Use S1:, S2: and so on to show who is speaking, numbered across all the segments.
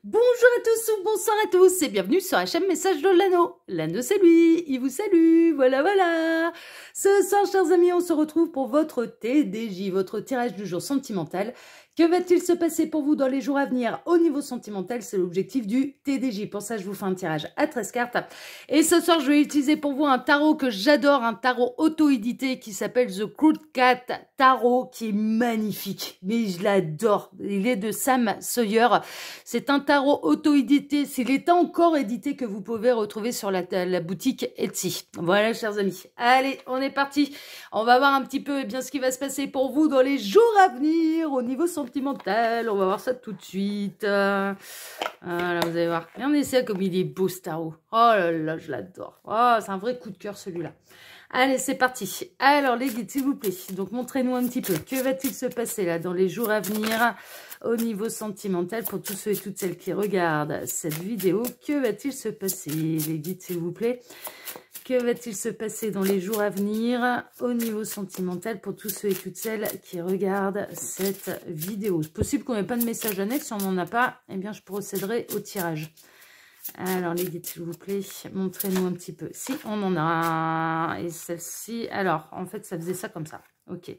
S1: Bonjour à tous ou bonsoir à tous et bienvenue sur la chaîne Message de l'Anneau. L'Anneau c'est lui, il vous salue, voilà. Ce soir chers amis, on se retrouve pour votre TDJ, votre tirage du jour sentimental. Que va-t-il se passer pour vous dans les jours à venir au niveau sentimental? C'est l'objectif du TDJ. Pour ça, je vous fais un tirage à 13 cartes. Et ce soir, je vais utiliser pour vous un tarot que j'adore, un tarot auto-édité qui s'appelle The Crooked Cat Tarot, qui est magnifique. Mais je l'adore. Il est de Sam Sawyer. C'est un tarot auto-édité. S'il est encore édité, que vous pouvez retrouver sur la boutique Etsy. Voilà, chers amis. Allez, on est parti. On va voir un petit peu ce qui va se passer pour vous dans les jours à venir au niveau sentimental. On va voir ça tout de suite. Voilà, vous allez voir. Regardez ça comme il est beau ce tarot. Oh là là, je l'adore. Oh, c'est un vrai coup de cœur celui-là. Allez, c'est parti. Alors, les guides, s'il vous plaît. Donc, montrez-nous un petit peu. Que va-t-il se passer là dans les jours à venir au niveau sentimental pour tous ceux et toutes celles qui regardent cette vidéo? Que va-t-il se passer, les guides, s'il vous plaît? Que va-t-il se passer dans les jours à venir au niveau sentimental pour tous ceux et toutes celles qui regardent cette vidéo? C'est possible qu'on n'ait pas de message annexe. Si on n'en a pas, eh bien, je procéderai au tirage. Alors, les guides, s'il vous plaît, montrez-nous un petit peu. Si, on en a. Et celle-ci, alors, en fait, ça faisait ça comme ça. Ok.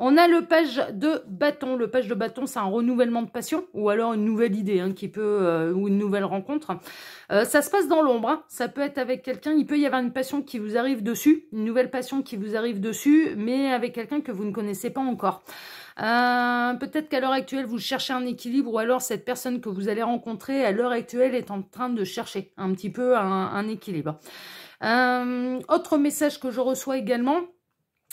S1: On a le page de bâton. Le page de bâton, c'est un renouvellement de passion ou alors une nouvelle idée qui peut ou une nouvelle rencontre. Ça se passe dans l'ombre. Ça peut être avec quelqu'un. Il peut y avoir une passion qui vous arrive dessus, une nouvelle passion qui vous arrive dessus, mais avec quelqu'un que vous ne connaissez pas encore. Peut-être qu'à l'heure actuelle, vous cherchez un équilibre ou alors cette personne que vous allez rencontrer à l'heure actuelle est en train de chercher un petit peu un équilibre. Autre message que je reçois également,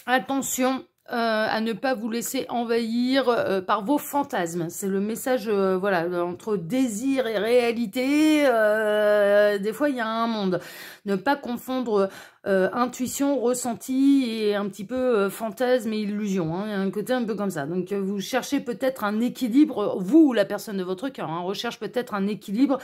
S1: attention à ne pas vous laisser envahir par vos fantasmes. C'est le message, voilà, entre désir et réalité, des fois il y a un monde. Ne pas confondre intuition, ressenti et un petit peu fantasme et illusion. Il y a un côté un peu comme ça. Donc vous cherchez peut-être un équilibre, vous ou la personne de votre cœur, recherche peut-être un équilibre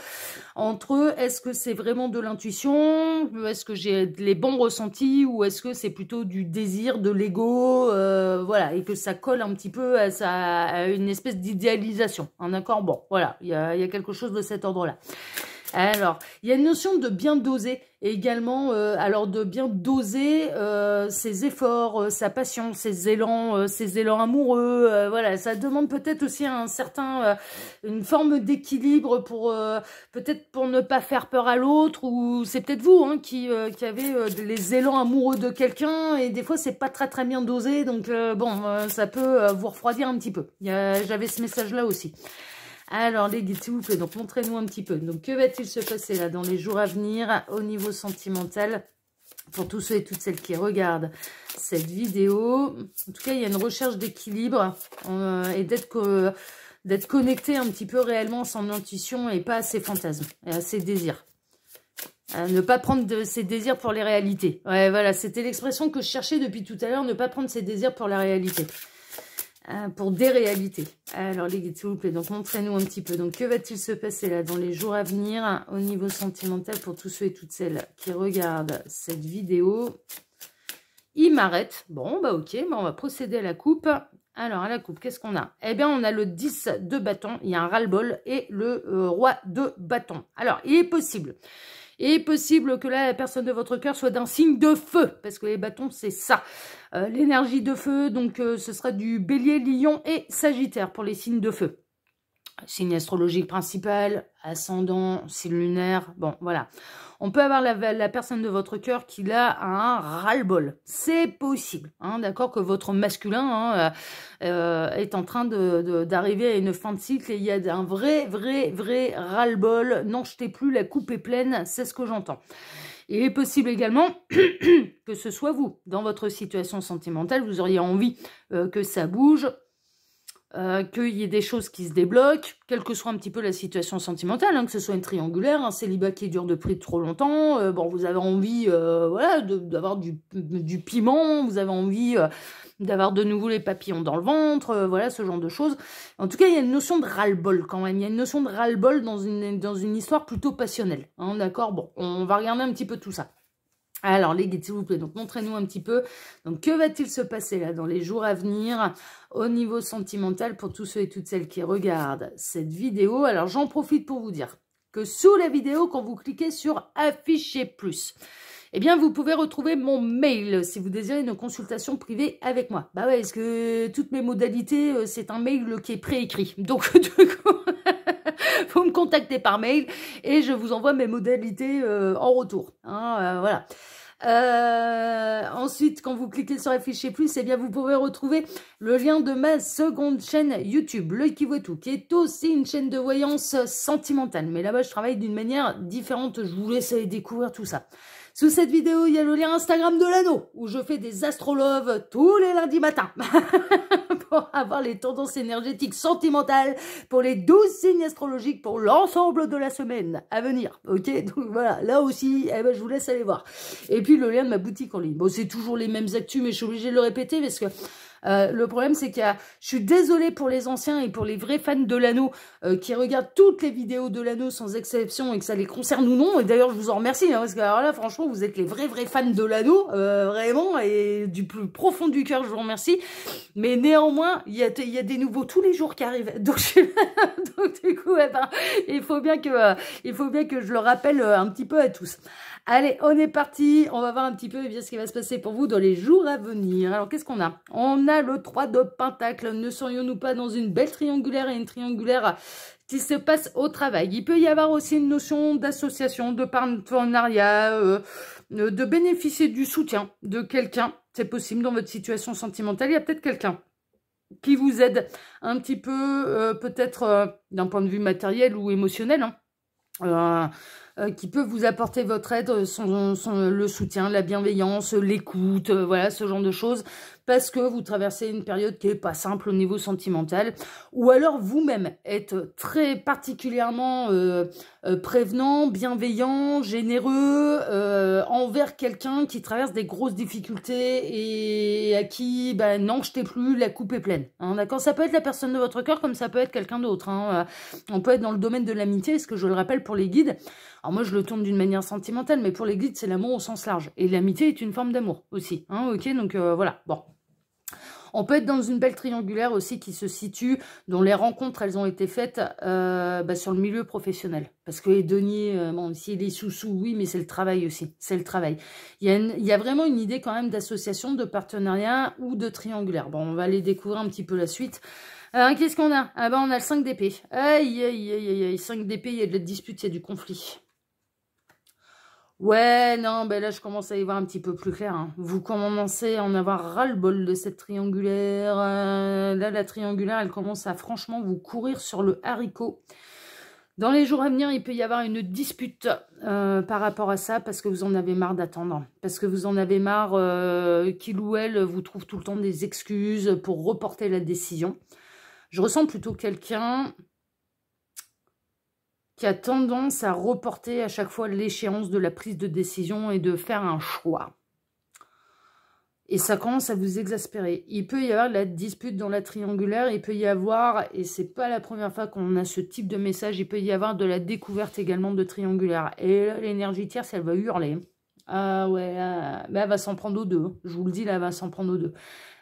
S1: entre est-ce que c'est vraiment de l'intuition, est-ce que j'ai les bons ressentis ou est-ce que c'est plutôt du désir, de l'ego, voilà, et que ça colle un petit peu à une espèce d'idéalisation. D'accord, bon, voilà, il y a quelque chose de cet ordre-là. Alors, il y a une notion de bien doser également, alors de bien doser ses efforts, sa passion, ses élans amoureux, voilà, ça demande peut-être aussi une forme d'équilibre pour peut-être pour ne pas faire peur à l'autre, ou c'est peut-être vous qui avez les élans amoureux de quelqu'un et des fois c'est pas très bien dosé, donc ça peut vous refroidir un petit peu. J'avais ce message-là aussi. Alors, les guides, s'il vous plaît, donc montrez-nous un petit peu. Donc, que va-t-il se passer là dans les jours à venir au niveau sentimental pour tous ceux et toutes celles qui regardent cette vidéo? En tout cas, il y a une recherche d'équilibre et d'être connecté un petit peu réellement à son intuition et pas à ses fantasmes et à ses désirs. Ne pas prendre ses désirs pour les réalités. Ouais, voilà, c'était l'expression que je cherchais depuis tout à l'heure, ne pas prendre ses désirs pour la réalité. Pour des réalités. Alors les guides, s'il vous plaît, donc montrez-nous un petit peu. Donc que va-t-il se passer là dans les jours à venir au niveau sentimental pour tous ceux et toutes celles qui regardent cette vidéo? Il m'arrête. Bon, bah ok, on va procéder à la coupe. Alors à la coupe, qu'est-ce qu'on a? Eh bien, on a le 10 de bâton, il y a un ras-le-bol et le roi de bâton. Alors, il est possible que la personne de votre cœur soit d'un signe de feu, parce que les bâtons, c'est ça. L'énergie de feu, donc ce sera du bélier, lion et sagittaire pour les signes de feu. Signe astrologique principal, ascendant, signe lunaire, bon, voilà. On peut avoir la personne de votre cœur qui a un ras-le-bol. C'est possible, d'accord, que votre masculin est en train d'arriver à une fin de cycle et il y a un vrai ras-le-bol. N'en jetez plus, la coupe est pleine, c'est ce que j'entends. Il est possible également que ce soit vous, dans votre situation sentimentale, vous auriez envie que ça bouge, qu'il y ait des choses qui se débloquent, quelle que soit un petit peu la situation sentimentale, que ce soit une triangulaire, un célibat qui dure depuis trop longtemps, vous avez envie voilà, d'avoir du piment, vous avez envie d'avoir de nouveau les papillons dans le ventre, voilà, ce genre de choses. En tout cas, il y a une notion de ras-le-bol quand même, il y a une notion de ras-le-bol dans une histoire plutôt passionnelle, d'accord, bon, on va regarder un petit peu tout ça. Alors, les guides, s'il vous plaît, donc montrez-nous un petit peu. Donc, que va-t-il se passer là dans les jours à venir au niveau sentimental pour tous ceux et toutes celles qui regardent cette vidéo? Alors, j'en profite pour vous dire que sous la vidéo, quand vous cliquez sur Afficher plus, eh bien, vous pouvez retrouver mon mail si vous désirez une consultation privée avec moi. Bah ouais, parce que toutes mes modalités, c'est un mail qui est préécrit. Donc, du coup, vous me contactez par mail et je vous envoie mes modalités en retour. Hein, voilà. Ensuite, quand vous cliquez sur Afficher plus, eh bien, vous pouvez retrouver le lien de ma seconde chaîne YouTube, L'Œil qui voit tout, qui est aussi une chaîne de voyance sentimentale. Mais là-bas, je travaille d'une manière différente. Je vous laisse aller découvrir tout ça. Sous cette vidéo, il y a le lien Instagram de l'anneau, où je fais des astroloves tous les lundis matins pour avoir les tendances énergétiques sentimentales pour les 12 signes astrologiques pour l'ensemble de la semaine à venir. Ok, donc voilà, là aussi, eh ben, je vous laisse aller voir. Et puis le lien de ma boutique en ligne. Bon, c'est toujours les mêmes actus, mais je suis obligée de le répéter parce que le problème, c'est que je suis désolée pour les anciens et pour les vrais fans de l'anneau qui regardent toutes les vidéos de l'anneau sans exception et que ça les concerne ou non. Et d'ailleurs, je vous en remercie hein, parce que alors là, franchement, vous êtes les vrais fans de l'anneau, vraiment, et du plus profond du cœur, je vous remercie. Mais néanmoins, il y a des nouveaux tous les jours qui arrivent. Donc, donc du coup, eh ben, il faut bien que je le rappelle un petit peu à tous. Allez, on est parti. On va voir un petit peu eh bien, ce qui va se passer pour vous dans les jours à venir. Alors, qu'est-ce qu'on a? On a le 3 de Pentacle. Ne serions-nous pas dans une belle triangulaire et une triangulaire qui se passe au travail? Il peut y avoir aussi une notion d'association, de partenariat, de bénéficier du soutien de quelqu'un. C'est possible dans votre situation sentimentale. Il y a peut-être quelqu'un qui vous aide un petit peu, peut-être d'un point de vue matériel ou émotionnel, hein. Qui peut vous apporter votre aide, le soutien, la bienveillance, l'écoute, voilà, ce genre de choses, parce que vous traversez une période qui est pas simple au niveau sentimental, ou alors vous-même êtes très particulièrement prévenant, bienveillant, généreux envers quelqu'un qui traverse des grosses difficultés et à qui, bah, n'en jetez plus, la coupe est pleine. Hein, d'accord, ça peut être la personne de votre cœur comme ça peut être quelqu'un d'autre. Hein, on peut être dans le domaine de l'amitié, ce que je le rappelle pour les guides. Alors moi, je le tourne d'une manière sentimentale, mais pour les guides, c'est l'amour au sens large. Et l'amitié est une forme d'amour aussi. Hein, ok, donc voilà, bon. On peut être dans une belle triangulaire aussi qui se situe, dont les rencontres, elles ont été faites sur le milieu professionnel. Parce que les deniers, bon, si les sous-sous, oui, mais c'est le travail aussi. C'est le travail. Il y a vraiment une idée quand même d'association, de partenariat ou de triangulaire. Bon, on va aller découvrir un petit peu la suite. Qu'est-ce qu'on a? Ah ben, on a le 5 d'épée. Aïe, aïe, aïe, aïe, aïe. 5 d'épée, il y a de la dispute, il y a du conflit. Ouais, non, ben là, je commence à y voir un petit peu plus clair. Hein. Vous commencez à en avoir ras-le-bol de cette triangulaire. Là, la triangulaire, elle commence à franchement vous courir sur le haricot. Dans les jours à venir, il peut y avoir une dispute par rapport à ça, parce que vous en avez marre d'attendre. Parce que vous en avez marre qu'il ou elle vous trouve tout le temps des excuses pour reporter la décision. Je ressens plutôt quelqu'un qui a tendance à reporter à chaque fois l'échéance de la prise de décision et de faire un choix. Et ça commence à vous exaspérer. Il peut y avoir de la dispute dans la triangulaire, il peut y avoir, et c'est pas la première fois qu'on a ce type de message, il peut y avoir de la découverte également de triangulaire. Et là, l'énergie tierce, elle va hurler. Ah ouais, mais elle va s'en prendre aux deux. Je vous le dis, là, elle va s'en prendre aux deux.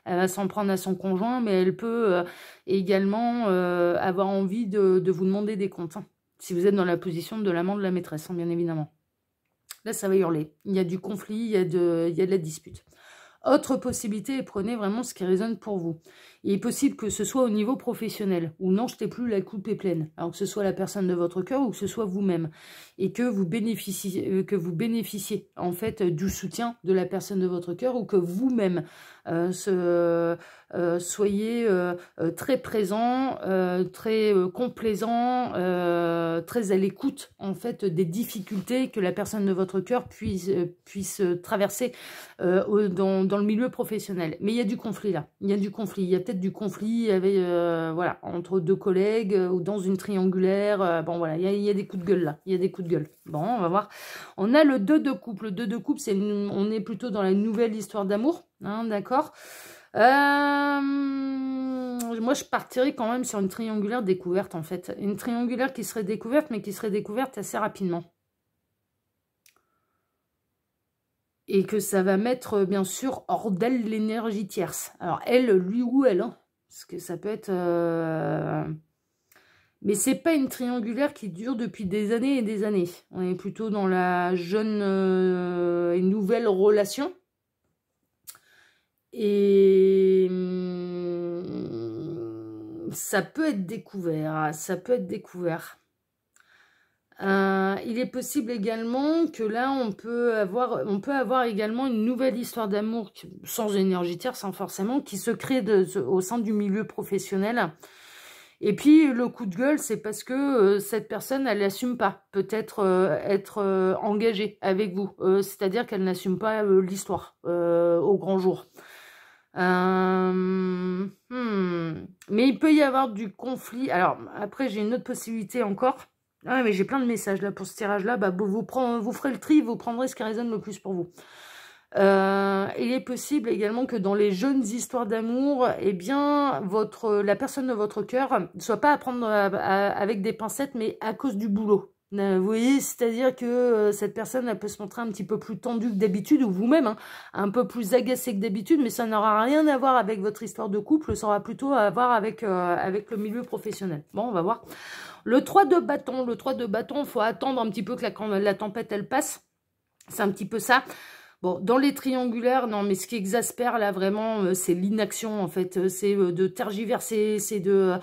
S1: Elle va s'en prendre à son conjoint, mais elle peut également avoir envie de vous demander des comptes. Si vous êtes dans la position de l'amant de la maîtresse, hein, bien évidemment. Là, ça va hurler. Il y a du conflit, il y a de la dispute. Autre possibilité, prenez vraiment ce qui résonne pour vous. Il est possible que ce soit au niveau professionnel, où n'en jetez plus, la coupe est pleine. Alors que ce soit la personne de votre cœur ou que ce soit vous-même. Et que vous bénéficiez en fait du soutien de la personne de votre cœur, ou que vous-même soyez très présent, très complaisant, très à l'écoute en fait des difficultés que la personne de votre cœur puisse traverser dans le milieu professionnel. Mais il y a du conflit là, il y a du conflit, il y a peut-être du conflit avec, voilà, entre deux collègues ou dans une triangulaire, bon voilà, il y a des coups de gueule là, il y a des coups de gueule. Bon, on va voir. On a le 2 de coupe, le 2 de coupe, on est plutôt dans la nouvelle histoire d'amour, hein, d'accord. Moi, je partirais quand même sur une triangulaire découverte, en fait. Une triangulaire qui serait découverte, mais qui serait découverte assez rapidement. Et que ça va mettre, bien sûr, hors d'elle l'énergie tierce. Alors, elle, lui ou elle, hein, parce que ça peut être... Mais c'est pas une triangulaire qui dure depuis des années et des années. On est plutôt dans la jeune et nouvelle relation. Et ça peut être découvert. Ça peut être découvert. Il est possible également que là, on peut avoir également une nouvelle histoire d'amour sans énergie tierce, sans forcément, qui se crée au sein du milieu professionnel. Et puis, le coup de gueule, c'est parce que cette personne, elle n'assume pas peut-être être engagée avec vous. C'est-à-dire qu'elle n'assume pas l'histoire au grand jour. Mais il peut y avoir du conflit. Alors, après, j'ai une autre possibilité encore. Ah, mais j'ai plein de messages là pour ce tirage-là. Bah, vous ferez le tri, vous prendrez ce qui résonne le plus pour vous. Il est possible également que dans les jeunes histoires d'amour, eh bien, la personne de votre cœur ne soit pas à prendre avec des pincettes, mais à cause du boulot. Vous voyez, c'est-à-dire que cette personne, elle peut se montrer un petit peu plus tendue que d'habitude, ou vous-même, hein, un peu plus agacée que d'habitude, mais ça n'aura rien à voir avec votre histoire de couple, ça aura plutôt à voir avec le milieu professionnel. Bon, on va voir. Le 3 de bâton, il faut attendre un petit peu que la tempête, elle passe. C'est un petit peu ça. Bon, dans les triangulaires, non, mais ce qui exaspère, là, vraiment, c'est l'inaction, en fait. C'est de tergiverser, c'est de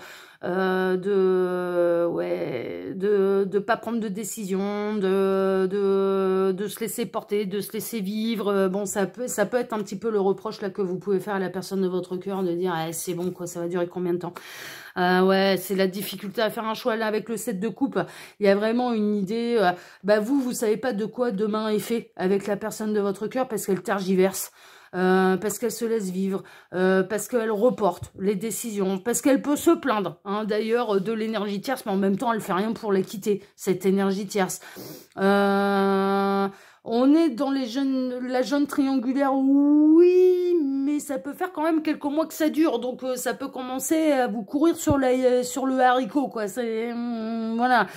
S1: pas prendre de décision, de se laisser porter, de se laisser vivre. Bon, ça peut être un petit peu le reproche, là, que vous pouvez faire à la personne de votre cœur, de dire, ah, c'est bon, quoi, ça va durer combien de temps? Ouais, c'est la difficulté à faire un choix. Là, avec le 7 de coupe, il y a vraiment une idée. Bah, vous savez pas de quoi demain est fait avec la personne de votre cœur parce qu'elle tergiverse. Parce qu'elle se laisse vivre, parce qu'elle reporte les décisions, parce qu'elle peut se plaindre, hein, d'ailleurs, de l'énergie tierce, mais en même temps, elle fait rien pour la quitter, cette énergie tierce. On est dans la jeune triangulaire, oui, mais ça peut faire quand même quelques mois que ça dure, donc ça peut commencer à vous courir sur le haricot, quoi. Voilà.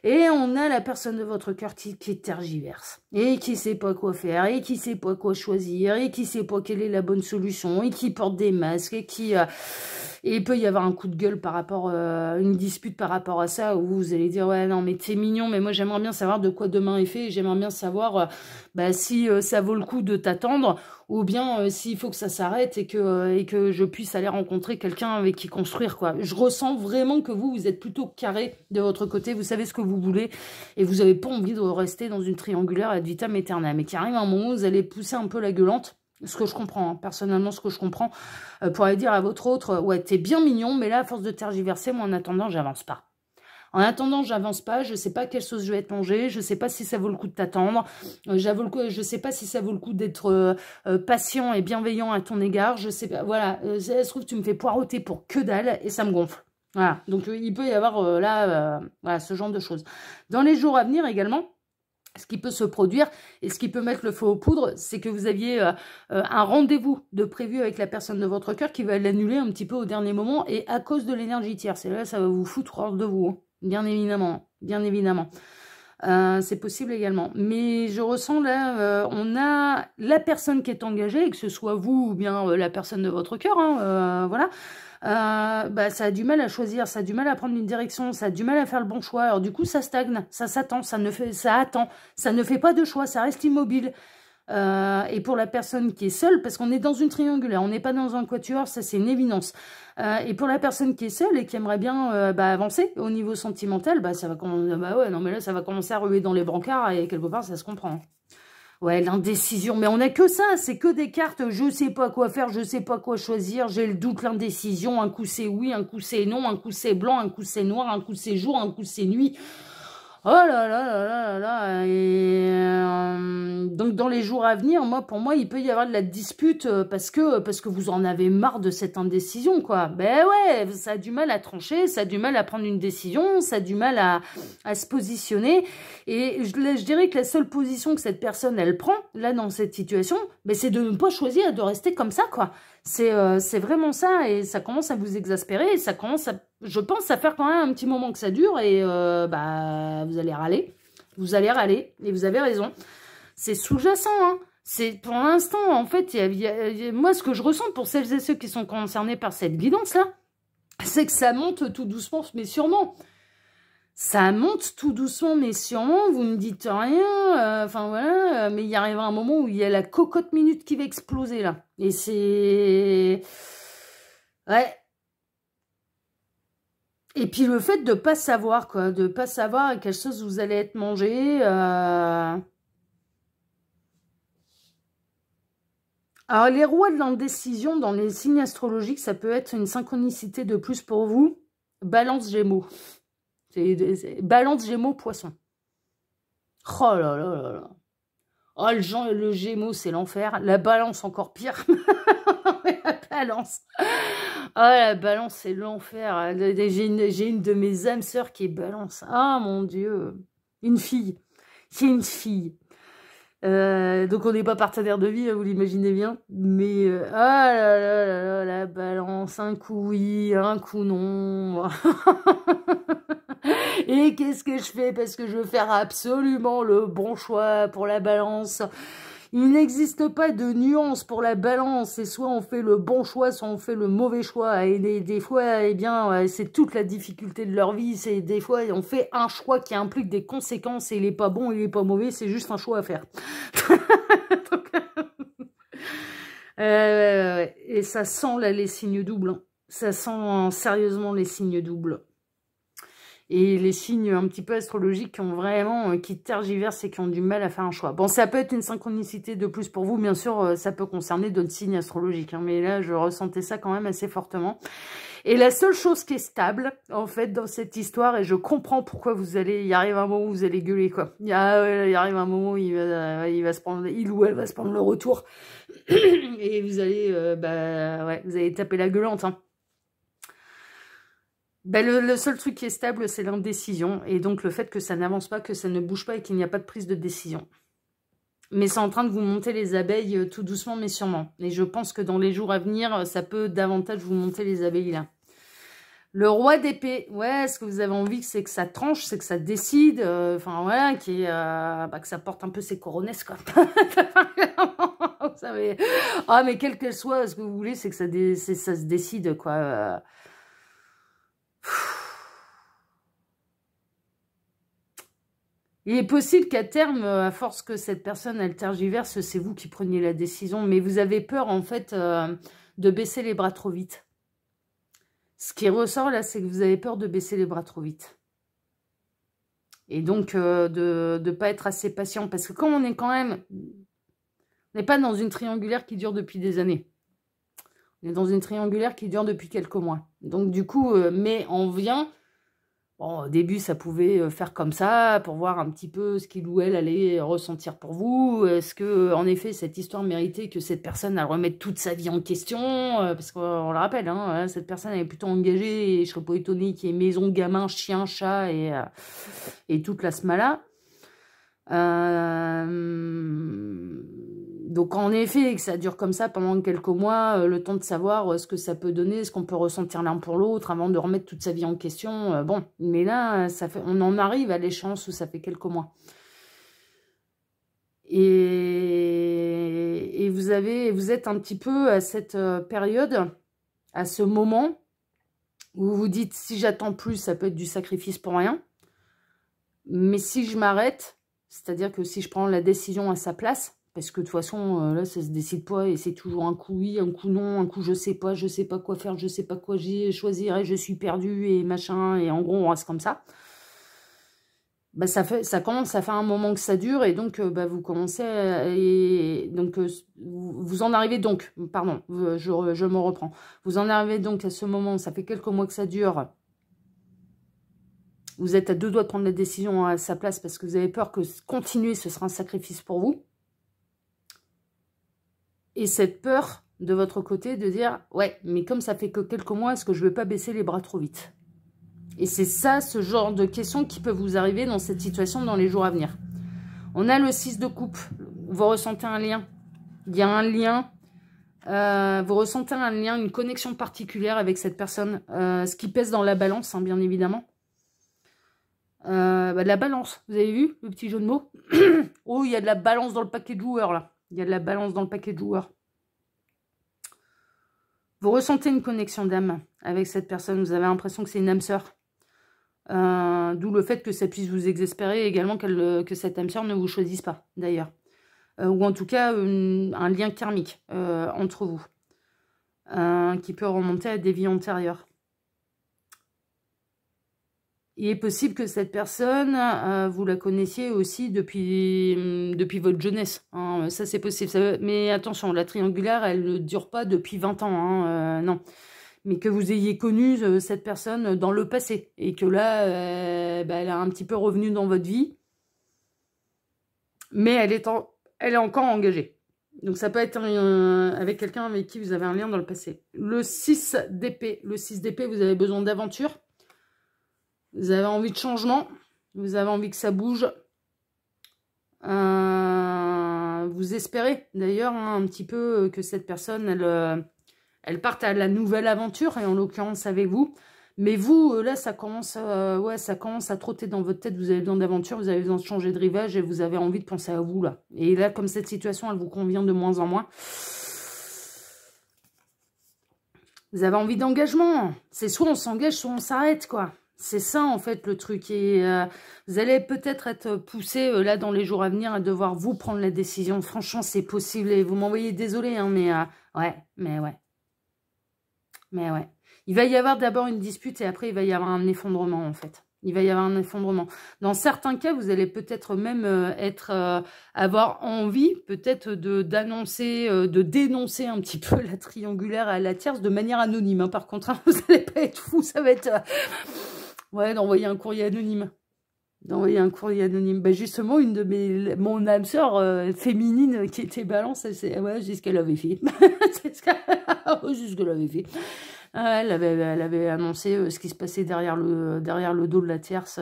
S1: Et on a la personne de votre cœur qui tergiverse, et qui sait pas quoi faire, et qui sait pas quoi choisir, et qui sait pas quelle est la bonne solution, et qui porte des masques, et il peut y avoir un coup de gueule par rapport, une dispute par rapport à ça, où vous allez dire, ouais, non, mais t'es mignon, mais moi j'aimerais bien savoir de quoi demain est fait, et j'aimerais bien savoir si ça vaut le coup de t'attendre, ou bien s'il faut que ça s'arrête et que je puisse aller rencontrer quelqu'un avec qui construire, quoi. Je ressens vraiment que vous êtes plutôt carré de votre côté, vous savez ce que vous voulez, et vous n'avez pas envie de rester dans une triangulaire ad vitam aeternam, mais qu'il arrive un moment où vous allez pousser un peu la gueulante. Ce que je comprends, hein, personnellement, ce que je comprends, pour aller dire à votre autre, ouais, t'es bien mignon, mais là, à force de tergiverser, moi, en attendant, j'avance pas. En attendant, j'avance pas, je sais pas quelle sauce je vais être mangée, je sais pas si ça vaut le coup de t'attendre, je sais pas si ça vaut le coup d'être patient et bienveillant à ton égard, je sais pas, voilà, ça se trouve, tu me fais poireauter pour que dalle, et ça me gonfle. Voilà, donc il peut y avoir voilà, ce genre de choses. Dans les jours à venir également, ce qui peut se produire et ce qui peut mettre le feu aux poudres, c'est que vous aviez un rendez-vous de prévu avec la personne de votre cœur qui va l'annuler un petit peu au dernier moment et à cause de l'énergie tierce. Et là, ça va vous foutre hors de vous, hein. Bien évidemment, bien évidemment. C'est possible également. Mais je ressens là, on a la personne qui est engagée, que ce soit vous ou bien la personne de votre cœur, hein, voilà. Ça a du mal à choisir, ça a du mal à prendre une direction, ça a du mal à faire le bon choix. Alors du coup, ça stagne, ça s'attend, ça attend, ça ne fait pas de choix, ça reste immobile. Et pour la personne qui est seule, parce qu'on est dans une triangulaire, on n'est pas dans un quatuor, ça c'est une évidence. Et pour la personne qui est seule et qui aimerait bien avancer au niveau sentimental, ça va ouais, non mais là ça va commencer à ruer dans les brancards et quelque part ça se comprend. Ouais, l'indécision, mais on n'a que ça, c'est que des cartes, je sais pas quoi faire, je sais pas quoi choisir, j'ai le doute, l'indécision, un coup c'est oui, un coup c'est non, un coup c'est blanc, un coup c'est noir, un coup c'est jour, un coup c'est nuit. Oh là là là là là là. Et donc dans les jours à venir, pour moi, il peut y avoir de la dispute parce que vous en avez marre de cette indécision, quoi. Ben ouais, ça a du mal à trancher, ça a du mal à prendre une décision, ça a du mal à se positionner. Et je dirais que la seule position que cette personne, elle prend, là, dans cette situation, c'est de ne pas choisir et de rester comme ça, quoi. C'est vraiment ça, et ça commence à vous exaspérer, et ça commence je pense, à faire quand même un petit moment que ça dure, et vous allez râler, et vous avez raison. C'est sous-jacent, hein. C'est pour l'instant, en fait, moi, ce que je ressens pour celles et ceux qui sont concernés par cette guidance-là, c'est que ça monte tout doucement, mais sûrement. Ça monte tout doucement, mais sûrement, vous ne dites rien, enfin voilà, mais il y arrivera un moment où il y a la cocotte minute qui va exploser, là. Et c'est... Ouais. Et puis le fait de pas savoir, quoi, de pas savoir à quelle sauce vous allez être mangé, Alors, les rois de l'indécision, dans les signes astrologiques, ça peut être une synchronicité de plus pour vous. Balance Gémeaux. Balance Gémeaux Poisson. Oh là là là là. Oh, le Gémeaux, c'est l'enfer. La Balance, encore pire. La Balance. Oh, la Balance, c'est l'enfer. J'ai une de mes âmes sœurs qui est Balance. Ah, mon Dieu. Une fille. C'est une fille. Donc on n'est pas partenaire de vie, vous l'imaginez bien, mais ah là là là là, la Balance, un coup oui, un coup non. Et qu'est-ce que je fais? Parce que je veux faire absolument le bon choix pour la Balance. Il n'existe pas de nuance pour la Balance, c'est soit on fait le bon choix, soit on fait le mauvais choix. Et des fois, eh bien, c'est toute la difficulté de leur vie. C'est des fois, on fait un choix qui implique des conséquences et il n'est pas bon, il n'est pas mauvais, c'est juste un choix à faire. Donc, et ça sent là les signes doubles. Hein. Ça sent sérieusement les signes doubles. Et les signes un petit peu astrologiques qui ont vraiment, qui tergiversent et qui ont du mal à faire un choix. Bon, ça peut être une synchronicité de plus pour vous, bien sûr, ça peut concerner d'autres signes astrologiques, hein, mais là, je ressentais ça quand même assez fortement. Et la seule chose qui est stable, en fait, dans cette histoire, et je comprends pourquoi il arrive un moment où vous allez gueuler, quoi. Il arrive un moment où il ou elle va se prendre le retour, et vous allez, vous allez taper la gueulante, hein. Ben le seul truc qui est stable, c'est l'indécision. Et donc, le fait que ça n'avance pas, que ça ne bouge pas et qu'il n'y a pas de prise de décision. Mais c'est en train de vous monter les abeilles tout doucement, mais sûrement. Et je pense que dans les jours à venir, ça peut davantage vous monter les abeilles, là. Le roi d'épée. Ouais, ce que vous avez envie, c'est que ça tranche, c'est que ça décide. Enfin, voilà, que ça porte un peu ses coronesses, quoi. Vous savez. Ah, mais quel qu'elle soit, ce que vous voulez, c'est que ça se décide, quoi. Il est possible qu'à terme, à force que cette personne, elle tergiverse, c'est vous qui preniez la décision. Mais vous avez peur, en fait, de baisser les bras trop vite. Ce qui ressort, là, c'est que vous avez peur de baisser les bras trop vite. Et donc, de ne pas être assez patient. Parce que comme on est quand même... On n'est pas dans une triangulaire qui dure depuis des années. On est dans une triangulaire qui dure depuis quelques mois. Donc, du coup, mais on vient... Bon, au début, ça pouvait faire comme ça, pour voir un petit peu ce qu'il ou elle allait ressentir pour vous. Est-ce que, en effet, cette histoire méritait que cette personne elle remette toute sa vie en question? Parce qu'on le rappelle, hein, cette personne elle est plutôt engagée, et je serais pas étonnée qu'il y ait maison, gamin, chien, chat et toute la smala. Donc, en effet, que ça dure comme ça pendant quelques mois, le temps de savoir ce que ça peut donner, ce qu'on peut ressentir l'un pour l'autre, avant de remettre toute sa vie en question. Bon, mais là, on en arrive à l'échéance où ça fait quelques mois. Et vous êtes un petit peu à cette période, à ce moment, où vous vous dites, si j'attends plus, ça peut être du sacrifice pour rien. Mais si je m'arrête, c'est-à-dire que si je prends la décision à sa place, parce que de toute façon, là, ça se décide pas et c'est toujours un coup oui, un coup non, un coup je sais pas quoi faire, je sais pas quoi choisir et je suis perdue et machin, et en gros, on reste comme ça. Bah, ça commence à faire un moment que ça dure et donc, vous commencez vous en arrivez donc, pardon, je me reprends. Vous en arrivez donc à ce moment, ça fait quelques mois que ça dure. Vous êtes à deux doigts de prendre la décision à sa place parce que vous avez peur que continuer, ce sera un sacrifice pour vous. Et cette peur de votre côté de dire, ouais, mais comme ça fait que quelques mois, est-ce que je ne vais pas baisser les bras trop vite? Et c'est ça, ce genre de questions qui peut vous arriver dans cette situation dans les jours à venir. On a le 6 de coupe. Vous ressentez un lien. Il y a un lien. Vous ressentez un lien, une connexion particulière avec cette personne. Ce qui pèse dans la balance, hein, bien évidemment. La balance, vous avez vu le petit jeu de mots? Oh, il y a de la balance dans le paquet de joueurs, là. Il y a de la balance dans le paquet de joueurs. Vous ressentez une connexion d'âme avec cette personne. Vous avez l'impression que c'est une âme sœur. D'où le fait que ça puisse vous exaspérer également que cette âme sœur ne vous choisisse pas, d'ailleurs. Ou en tout cas, un lien karmique entre vous. Qui peut remonter à des vies antérieures. Il est possible que cette personne, vous la connaissiez aussi depuis votre jeunesse. Hein, ça, c'est possible. Mais attention, la triangulaire, elle ne dure pas depuis 20 ans. Hein, non. Mais que vous ayez connu cette personne dans le passé. Et que là, elle a un petit peu revenu dans votre vie. Mais elle est encore engagée. Donc ça peut être avec quelqu'un avec qui vous avez un lien dans le passé. Le 6 d'épée. Le 6 d'épée, vous avez besoin d'aventure. Vous avez envie de changement. Vous avez envie que ça bouge. Vous espérez d'ailleurs un petit peu que cette personne, elle parte à la nouvelle aventure. Et en l'occurrence avec vous. Mais vous, là, ça commence à trotter dans votre tête. Vous avez besoin d'aventure, vous avez besoin de changer de rivage et vous avez envie de penser à vous, là. Et là, comme cette situation, elle vous convient de moins en moins, vous avez envie d'engagement. C'est soit on s'engage, soit on s'arrête, quoi. C'est ça, en fait, le truc. Et vous allez peut-être être poussé, là, dans les jours à venir, à devoir vous prendre la décision. Franchement, c'est possible. Et vous m'envoyez désolé, hein, mais ouais. Il va y avoir d'abord une dispute et après, il va y avoir un effondrement, en fait. Il va y avoir un effondrement. Dans certains cas, vous allez peut-être même avoir envie, peut-être d'annoncer, de dénoncer un petit peu la triangulaire à la tierce de manière anonyme. Hein. Par contre, hein, vous n'allez pas être fou, ça va être... ouais, d'envoyer un courrier anonyme. Bah, justement, mon âme sœur féminine qui était balance, c'est ce qu'elle avait fait. C'est ce qu'elle avait fait. Elle avait annoncé ce qui se passait derrière le dos de la tierce.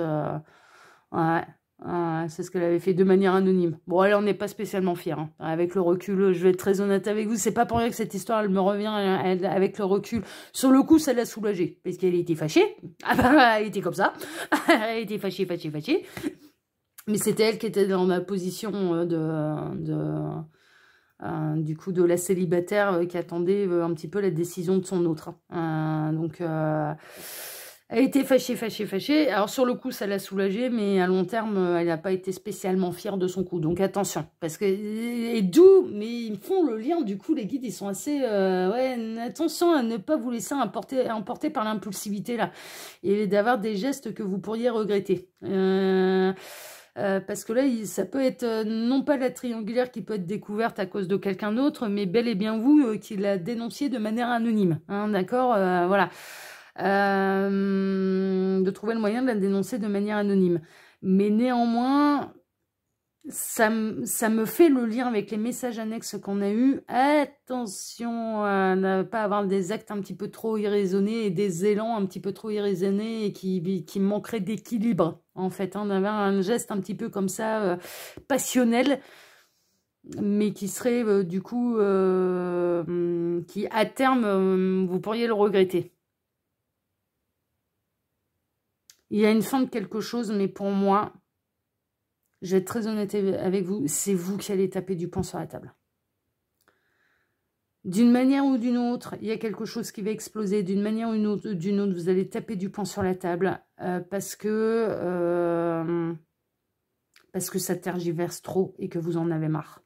S1: C'est ce qu'elle avait fait de manière anonyme. Bon, elle n'en est pas spécialement fière. Hein. Avec le recul, je vais être très honnête avec vous. C'est pas pour rien que cette histoire, elle me revient avec le recul. Sur le coup, ça l'a soulagée. Parce qu'elle était fâchée. Ah bah, elle était comme ça. Elle était fâchée. Mais c'était elle qui était dans la position du coup de la célibataire qui attendait un petit peu la décision de son autre. Donc elle était fâchée. Alors sur le coup ça l'a soulagée, mais à long terme elle n'a pas été spécialement fière de son coup. Donc attention, parce que et d'où, mais ils font le lien, du coup les guides ils sont assez attention à ne pas vous laisser emporter par l'impulsivité là, et d'avoir des gestes que vous pourriez regretter. Parce que là, ça peut être non pas la triangulaire qui peut être découverte à cause de quelqu'un d'autre, mais bel et bien vous qui la dénonciez de manière anonyme. Hein, d'accord, voilà. De trouver le moyen de la dénoncer de manière anonyme. Mais néanmoins, ça me fait le lien avec les messages annexes qu'on a eus. Attention à ne pas avoir des actes un petit peu trop irraisonnés et des élans un petit peu trop irraisonnés et qui manqueraient d'équilibre, en fait. Hein, d'avoir un geste un petit peu comme ça, passionnel, mais qui serait du coup, qui à terme, vous pourriez le regretter. Il y a une fin de quelque chose, mais pour moi... Je vais être très honnête avec vous, c'est vous qui allez taper du poing sur la table. D'une manière ou d'une autre, il y a quelque chose qui va exploser. D'une manière ou d'une autre, vous allez taper du poing sur la table parce que ça tergiverse trop et que vous en avez marre.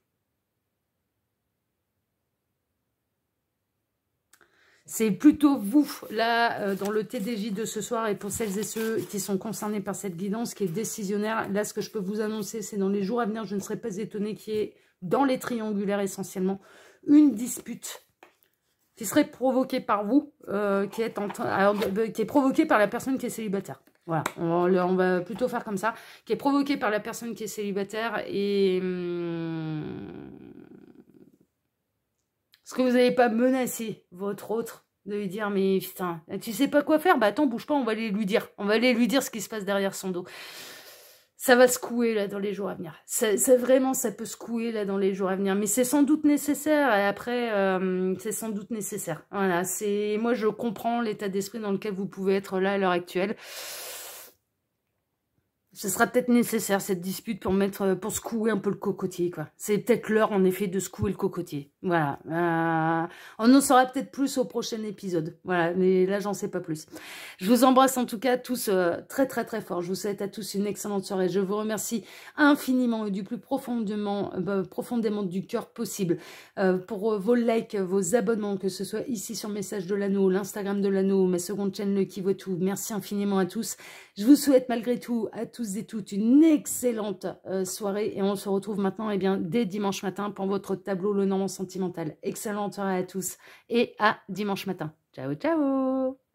S1: C'est plutôt vous, là, dans le TDJ de ce soir, et pour celles et ceux qui sont concernés par cette guidance, qui est décisionnaire. Là, ce que je peux vous annoncer, c'est dans les jours à venir, je ne serais pas étonnée qu'il y ait, dans les triangulaires essentiellement, une dispute qui serait provoquée par vous, qui est provoquée par la personne qui est célibataire. Voilà, on va plutôt faire comme ça, qui est provoquée par la personne qui est célibataire et... Est-ce que vous n'avez pas menacé votre autre de lui dire, mais putain, tu sais pas quoi faire? Bah attends, bouge pas, on va aller lui dire. On va aller lui dire ce qui se passe derrière son dos. Ça va secouer là dans les jours à venir. Vraiment, ça peut secouer là dans les jours à venir. Mais c'est sans doute nécessaire. Et après, c'est sans doute nécessaire. Voilà, moi je comprends l'état d'esprit dans lequel vous pouvez être là à l'heure actuelle. ce sera peut-être nécessaire, cette dispute, pour secouer un peu le cocotier, quoi. C'est peut-être l'heure, en effet, de secouer le cocotier. Voilà. On en saura peut-être plus au prochain épisode. Voilà, mais là, j'en sais pas plus. Je vous embrasse, en tout cas, tous très, très, très fort. Je vous souhaite à tous une excellente soirée. Je vous remercie infiniment et du plus profondément, profondément du cœur possible pour vos likes, vos abonnements, que ce soit ici sur Message de l'Anneau, l'Instagram de l'Anneau, ma seconde chaîne, le Qui Vaut Tout. Merci infiniment à tous. Je vous souhaite malgré tout, à tous et toutes, une excellente soirée. Et on se retrouve maintenant dès dimanche matin pour votre tableau Le Normand Sentimental. Excellente soirée à tous et à dimanche matin. Ciao, ciao!